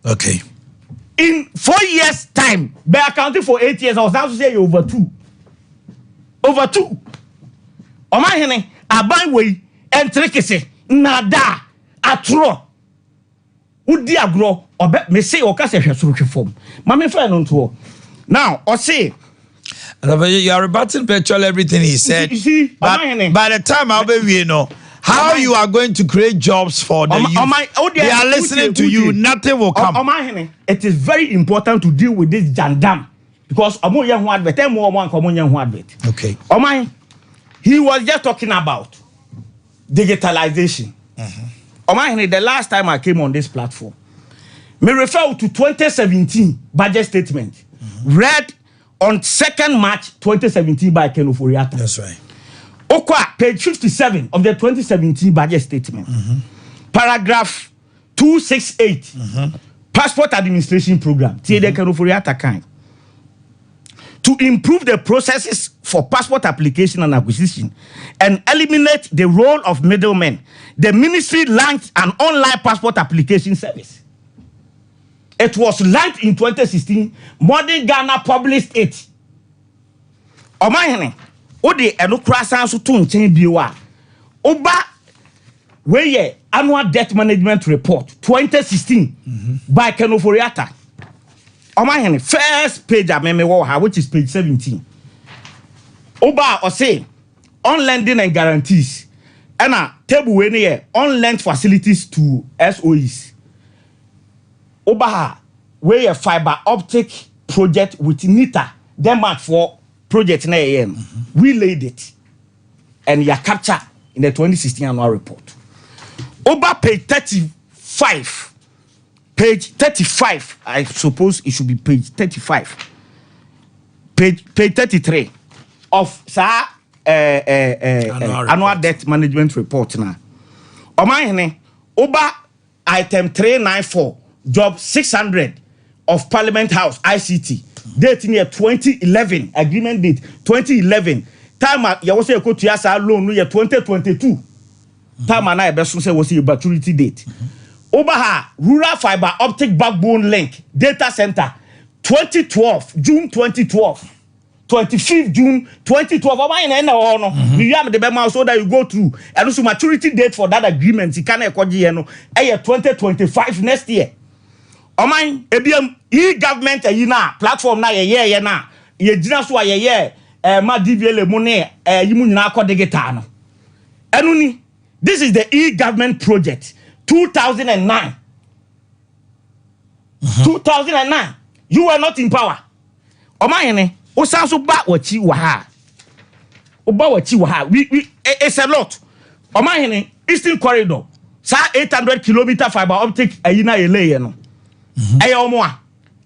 Okay. In 4 years' time, by accounting for 8 years, I was now to say over 2. Over 2. Omanhene Yaw and Trikese nada atro. Udi agro obe me say o ka se hwesoro form. Mama friend on to. Now, or say you are rebutting virtually everything he said. You see, but by the time I'll be, you know, how you are going to create jobs for the youth. They are listening to you. Nothing will come. It is very important to deal with this jandam because okay. He was just talking about digitalization. The last time I came on this platform, me refer to 2017 budget statement read on 2nd March 2017 by Ken Oforiatta. That's right. Okwa, page 57 of the 2017 budget statement. Paragraph 268. Passport Administration Program. To improve the processes for passport application and acquisition and eliminate the role of middlemen, the ministry launched an online passport application service. It was launched in 2016. Modern Ghana published it. Omanhene, ode enokrasan so to nchen biwa. Oba weye annual debt management report 2016 by Ken Oforiatta. Omanhene first page ameme wo ha which is page 17. Oba or say on lending and guarantees. Ena table we ne on lend facilities to SOEs. Oba where a fiber optic project with NITA, Denmark for project na AM. We laid it and you capture in the 2016 annual report. Oba page 35. Page 35. I suppose it should be page 35. Page 33 of annual debt management report now. Omanhene Oba item 394 job 600 of Parliament House ICT date near 2011 agreement date 2011 time you was say ko tuasa loan no ye 2022 time na e be so say was maturity date Obaha rural fiber optic backbone link data center 2012 June 2012 25th June 2012 Omanhene na ho no you am the be so that you go through and also maturity date for that agreement you can ekwoje no 2025 next year Oman ebiam government ayi na platform na ye na ye gina so ye ma DVL mu ne yimu nyina akọ digital no enu ni this is the government project 2009 2009 you were not in power Omanhene o san so ba wachi wa ha we it's a lot Omanhene Eastern Corridor sa 800 kilometer fiber optic ayina yele no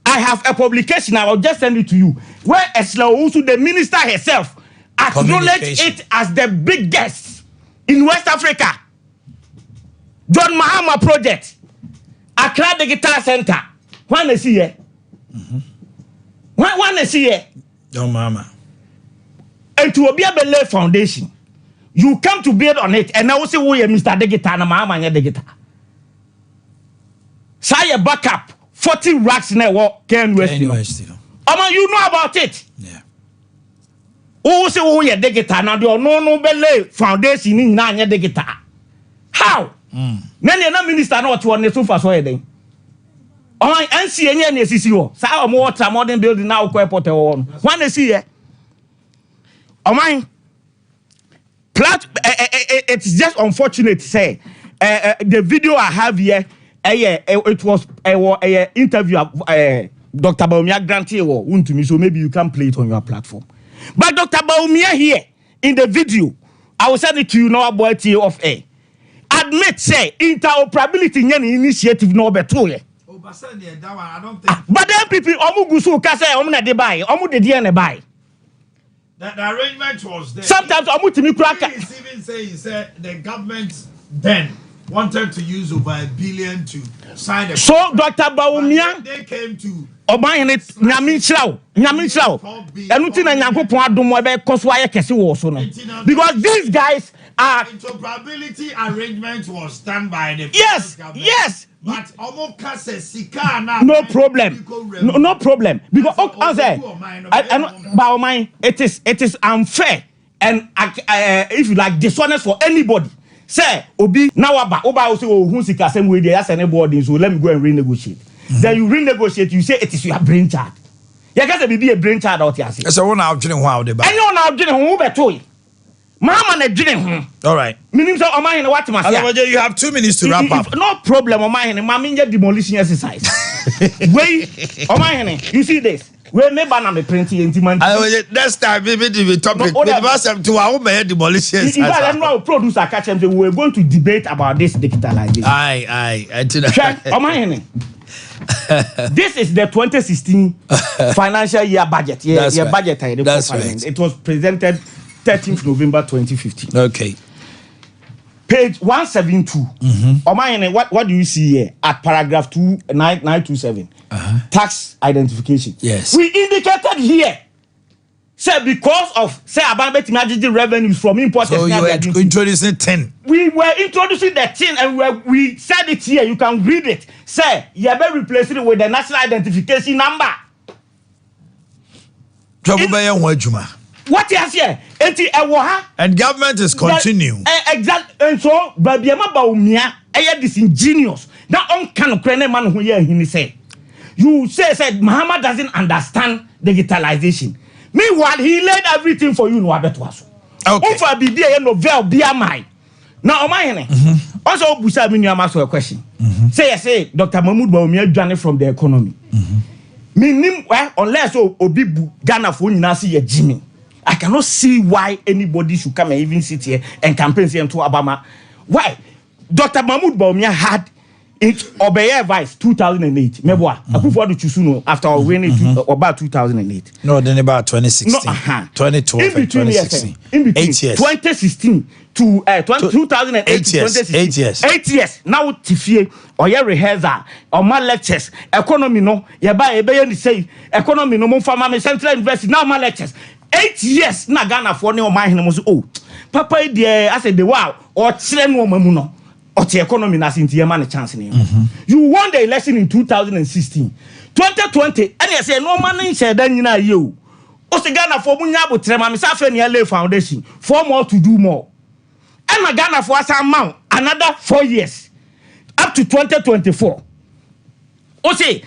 I have a publication I will just send it to you where also the minister herself acknowledged it as the biggest in West Africa. John Mahama project Accra Digital Center. When is he here? When is he here? John Mahama. And to Obi Abele Foundation, you come to build on it, and now say, "Oh, Mr. Digital, na Mahama nya Digital." Say a backup 40 racks network Ken West. You know about it. Yeah. Oh, say, "Oh, Digital, now the no Bele Foundation in nya Digital." How? Nani na minister na otu on so far so yeden. On NC enye na esisi ho. Sa omo water modern building na ukọ airport e wo no. Wan esi here. It's just unfortunate say the video I have here it was a interview Dr. Baumia granted untumi, so maybe you can play it on your platform. But Dr. Baumia here in the video, I will send it to you now about Boakye of air. Admit say interoperability any initiative no beto ye. I don't think. But then people omugusu ka say omu na dey buy, omu dey dey na buy. The arrangement was there. Sometimes omu timi kraka. He is even saying he said the government then wanted to use over $1 billion to sign a So Dr. Baumia they came to Omanhene nyame chirawo enu ti na Nyankopon adom e be koso aye kese wo so no because these guys are interoperability arrangement was done by the government. Yes but omo kase sika na no problem no problem because it is unfair and if you like dishonest for anybody. Say obi na waba oba say ohun sika same way dey as anybody, so let me go and renegotiate. Then you renegotiate, you say it is your brain child. You can say be a brain child out here. So one out dwene ho how dey ba. Any now dwene ho beto. Mama na dwene ho. All right. Meaning so Omanhene what must you have 2 minutes to wrap up. No problem Omanhene, mama nje demolition exercise. Wait, Omanhene, you see this? We never na me printing intimate. Next time we topic. The last to our own demolition. If I don't know producer catch them, we were going to debate about this digitalization. Aye. Omanhene. This is the 2016 financial year budget. Budget. That's right. It was presented 13th November 2015. Okay. Page 172. Omanhene, what do you see here at paragraph 927? Tax identification. Yes. We indicated here. Say because of Abambet revenues from imports. So you were introducing 10. We were introducing the 10 and we said it here. You can read it. Say you better replace it with the national identification number. What is here? And government is continuing. Exactly. And so, baby, Baumia, disingenuous. Now, on can man who he say. You say Muhammad doesn't understand digitalization. Meanwhile, he laid everything for you. No, I bet was. Okay. For BBA novel, BMI. Now, Omanhene. Also, Busa, me ask a question. Say, Dr. Mahmoud Baumia journey from the economy. Meaning, unless Obibu Ghana for Nasi a Jimmy. I cannot see why anybody should come and even sit here and campaign here to Obama. Why? Dr. Mahmoud Baumia had it obey advice 2008. Mebwa. Akufo-Addo Chusuno after winning about 2008. No, then about 2016. 2012 and 2016. In between 8 years. 2016 to 2008 to 2016. 8 years. 8 years. Now tifie or your rehearsal or my lectures. Economy no. You buy a say economy no more from my central university. Now my lectures. 8 years na Ghana for ne Omanhene mo so oh papa dey I said the wow or kire no mamu no or the economy na sinti man chance ne. You won the election in 2016. 2020 and you say no man share dan nyina ye o. O se Ghana for munya abotre ma me sa fe ne lay foundation for more to do more. And na Ghana for asa amount another 4 years up to 2024. O say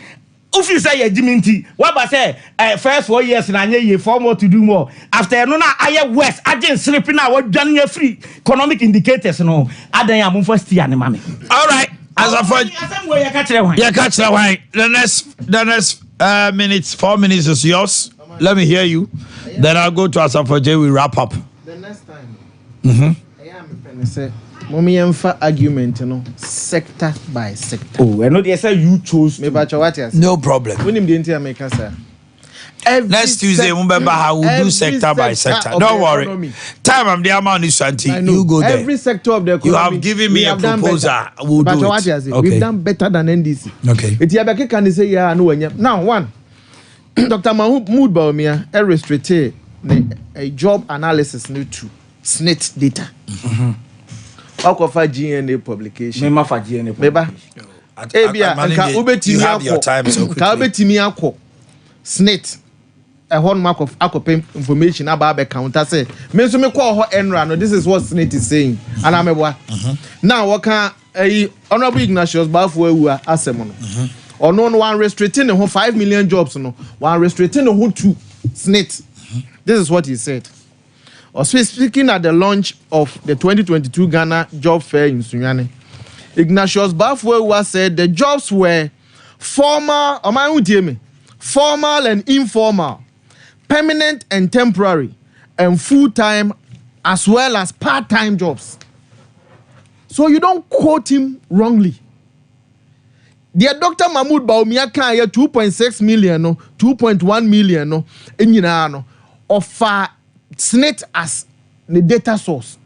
if you say Jiminti, what about say first 4 years na ye 4 more to do more. After no na aye west, agent sleeping now what done free economic indicators no. Adan ya mum first year ne mame. All right. As a for you catch the wine. The next minutes, 4 minutes is yours. Let me hear you. Then I'll go to Asafo J. We wrap up. The next time. I am say Mommy Emfa argument, sector by sector. Oh, I know they say you chose. Me bacha what you say. No problem. When him didn't make us say. Next Tuesday, remember how we do sector by sector. Don't worry. Time I'm there, man. You go there. Every sector of the economy. You have given me a proposal. We'll do it. Okay. We've done better than NDC. Okay. It's Yabaki can say yeah no now one. Dr. Mahmoud Baumia restricted a job analysis new to SNIT data. Akofa GNA publication. Mema fa GNA publication. Ebia nka ubetimi akọ SNIT a horn mark of akopem information about the counter say me so me call her enra no this is what SNIT is saying and amebwa now what can honorable Ignatius Bafo ewu asem no ono no one restricting the 5 million jobs no one restricting the whole to SNIT. This is what he said. Also speaking at the launch of the 2022 Ghana Job Fair in Sunyane, Ignatius Bafo said the jobs were formal and informal, permanent and temporary, and full-time as well as part-time jobs. So you don't quote him wrongly. Dear Dr. Mahmoud Baumia can 2.6 million, 2.1 million, of SNIT as the data source.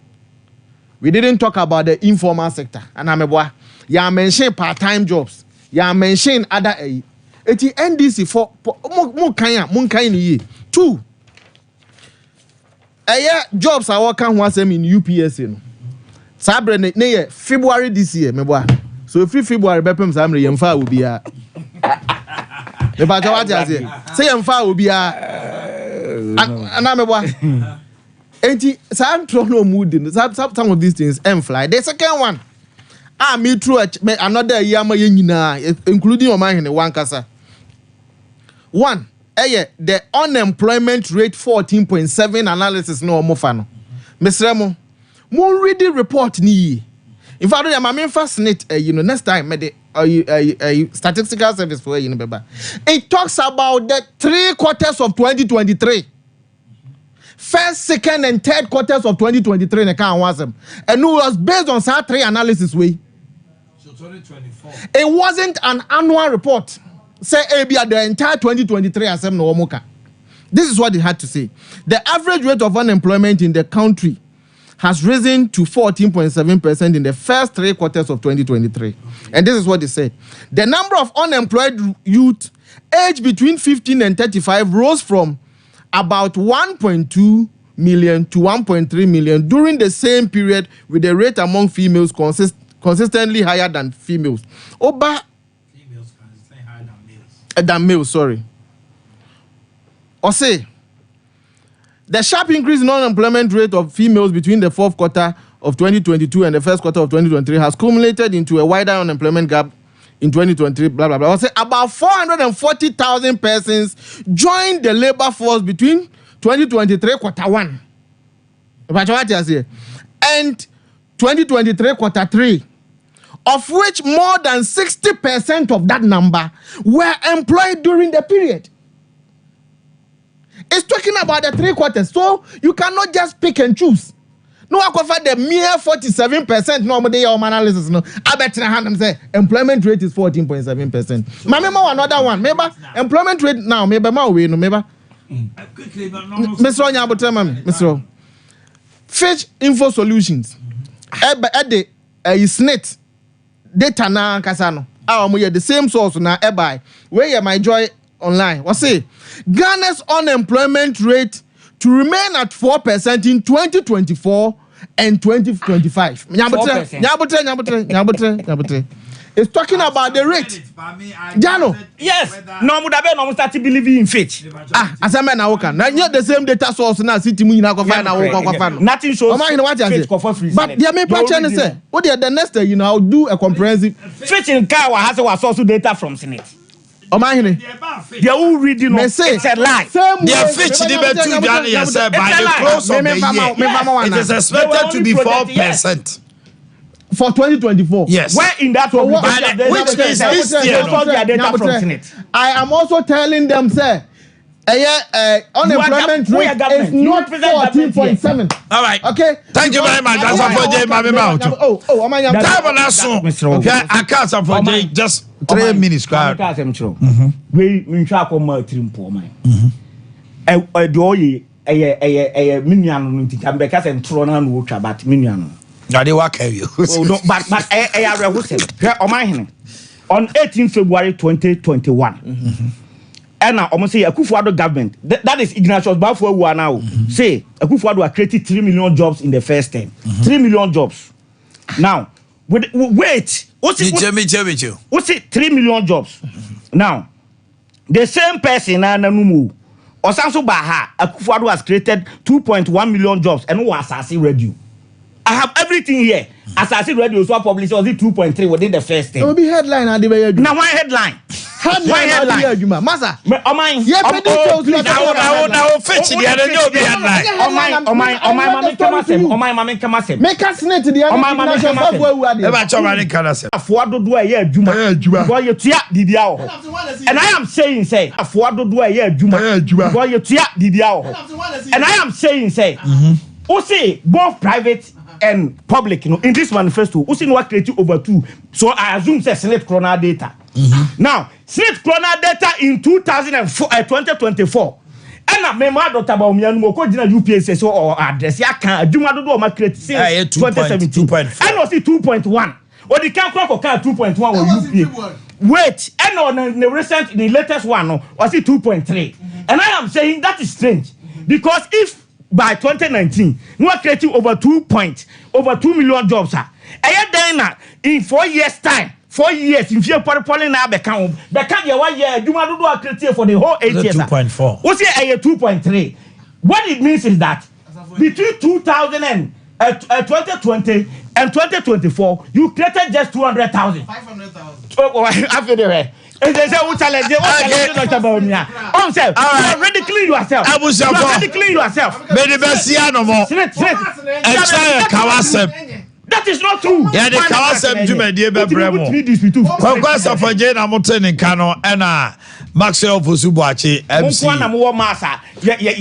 We didn't talk about the informal sector. And you mentioned part-time jobs. You mentioned other it's NDC for Munkanya. 2. Jobs are working once in UPS. Sabre ne February this year. So if February Bepem Samre Yemfa will be a the battle what you say Yemfa will be a some of these things fly. The second one, me through another yama including Omanhene one kasa. One, the unemployment rate 14.7 analysis no mofano. Mr. Remo, more reading report ni. In fact, I'm first SNIT, next time statistical service for it talks about the 3 quarters of 2023. First, second, and third quarters of 2023 and it was based on that 3 analysis way. So 2024. It wasn't an annual report. Say Abia the entire 2023 as no Omoka. This is what they had to say. The average rate of unemployment in the country has risen to 14.7% in the first 3 quarters of 2023. And this is what they said. The number of unemployed youth aged between 15 and 35 rose from about 1.2 million to 1.3 million during the same period, with the rate among females consistently higher than females. Females consistently higher than males. Sorry. Or say, the sharp increase in unemployment rate of females between the 4th quarter of 2022 and the 1st quarter of 2023 has culminated into a wider unemployment gap in 2023, blah, blah, blah. I'll say about 440,000 persons joined the labor force between 2023 quarter 1 and 2023 quarter 3, of which more than 60% of that number were employed during the period. It's talking about the 3 quarters, so you cannot just pick and choose. No, I cover the mere 47%. No, but they are analysis. No, I bet you say employment rate is 14.7%. My member another one. Maybe employment rate now. Maybe my way. No, maybe. Mr. Onya, but Mr. Fetch Info Solutions. At the SNIT data na kasano. The same source na eBay. Where my joy online. What say? Ghana's unemployment rate to remain at 4% in 2024 and 2025. Nyabotre. It's talking about the rate. Jano. Yes. No, we start to believe in Fitch. As a man, now can. Now, the same data source now. City, we now find. Nothing shows. What but the main question is, what the next day, I'll do a comprehensive. Fitch in Kawa has our source data from Senate. Omanhene, they are all reading. It's a lie. They are Fitch the by the close of the year. It is expected to be 4%. For 2024. Yes. Where in that so which is this year? I am also telling them, sir, unemployment rate is not 14.7. All right. Okay. Thank you very much. That's for Jay I can't for Jay just 3 minutes. We try to more trim poor man. Minion because and Trona and Wucha, but Minion. Now they work you. But I on 18 February 2021. And now almost say a Akufo-Addo government. That is Ignatius Bafo who are now say Akufo-Addo created 3 million jobs in the first term. 3 million jobs. Now, wait. What's it? 3 million jobs. Now, the same person Nanumu Osanso Baha Akufo-Addo has created 2.1 million jobs and who has radio. I have everything here. As I said, radio was published, was it 2.3 within the first thing? It will be headline. Now, one headline. Headline. Masa. And I am saying, say, and I am saying, say, say, both private and public, in this manifesto, who see what created over 2. So I assume say Senate Corona data. Now, Senate Corona data in 2024. And I remember Dr. Baumian Moko did UPSS or address. I can't do my create 2017. And was it 2.1? Or the can't clock or 2.1 or UPA. Wait, and on the recent, the latest one was it 2.3. And I am saying that is strange because if by 2019, we are creating over 2 million jobs. In 4 years' time, 4 years, in fear poly now become 1 year, do not create for the whole 8 years. 2.4. What's it 2.3? What it means is that between 2020 and 2024, you created just 200,000. 500,000. After the way. They say, what challenge? You already clean yourself. You already clean yourself. That is not true. Yeah, the Kawasem to my dear Bremo. Conquest of a Jane Amoten in Kano and Maxwell for Boakye MC.